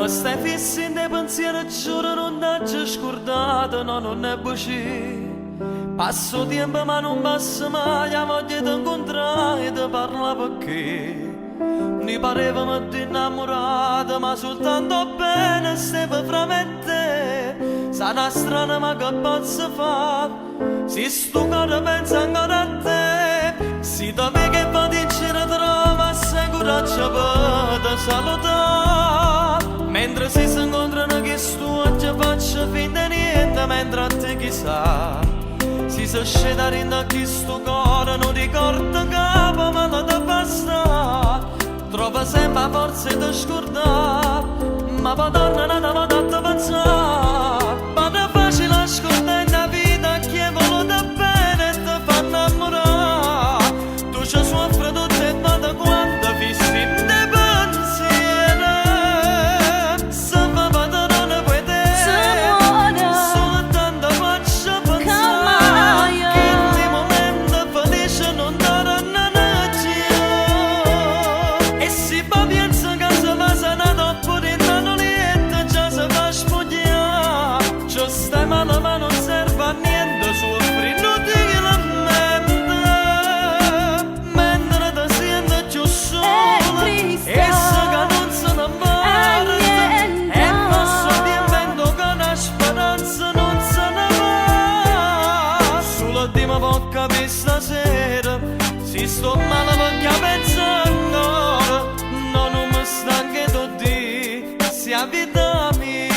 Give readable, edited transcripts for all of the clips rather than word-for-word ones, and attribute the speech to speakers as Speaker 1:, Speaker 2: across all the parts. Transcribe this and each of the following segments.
Speaker 1: Ma stai fissi in dei pensieri, giuro non t'ho scordato, no, non è così. Passo tempo ma non passa mai, la voglia di incontrare e di parlare perché ne pareva di innamorata, ma soltanto bene stava fra me e te. Sarà strana ma che posso fare, se sto cuore pensa ancora a te. Se dove che va vincere trova, se coraggio per te salutare. Mentre si incontrano che sto oggi faccio finta niente, mentre a te chissà si scende rinda chi sto cuore, non ricordo capo ma non ti basta. Trova sempre forza di scordare, ma poi torna non ti tanto pensare. Ma è facile ascoltare in la vita chi è voluto bene e ti fa innamorare. Tu ci soffri tutte e vada quando fissi in te pensieri. Se va padrone puoi te, soltanto faccio pensare che nei momenti felici non daranno energia. E si va pensa che se va sanato pure in mano niente già si fa spogliare. Ci stai male ma non serve a niente, soffri inutilmente. Mentre ti senti più sola e se che non se ne parte. E posso ti invento che una speranza non se ne va. Solo di me può capire stasera, si sto male perché penso ancora. No, non mi stanco di sia vita mia.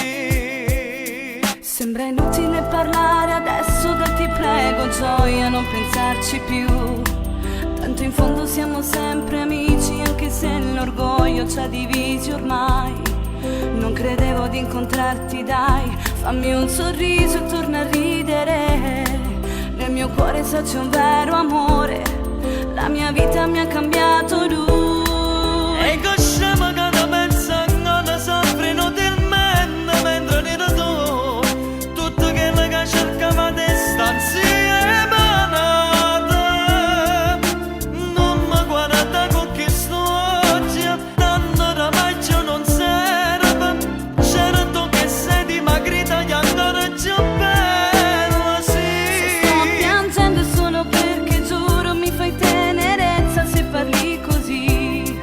Speaker 2: Sembra inutile parlare adesso, che ti prego gioia, non pensarci più. Tanto in fondo siamo sempre amici, anche se l'orgoglio ci ha divisi ormai. Non credevo di incontrarti, dai, fammi un sorriso e torna a ridere. Nel mio cuore so c'è un vero amore, la mia vita mi ha cambiato lui.
Speaker 1: E che scema che ti pensa che non soffri inutilmente, mentre ridi tu. Tutto quello che cercava di sta insieme nata. Non mi guarda con chi sto oggi, tanto oramai già non serve. Certo che sei dimagrita e ancora più bella,
Speaker 2: Se
Speaker 1: sì.
Speaker 2: sto piangendo è solo perché giuro mi fai tenerezza se parli così.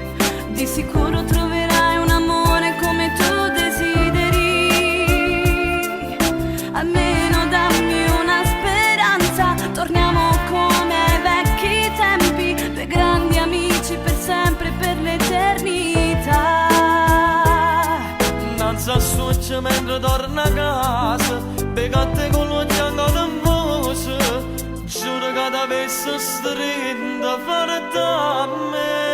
Speaker 2: Di sicuro troverai un amore come tu desideri. Almeno dammi una speranza, torniamo come ai vecchi tempi, due grandi amici per sempre, per l'eternità.
Speaker 1: Danza stuccia mentre torna a casa, pegatte con lo fianco in voce. Giuro che t'avessi strinta a fare da me.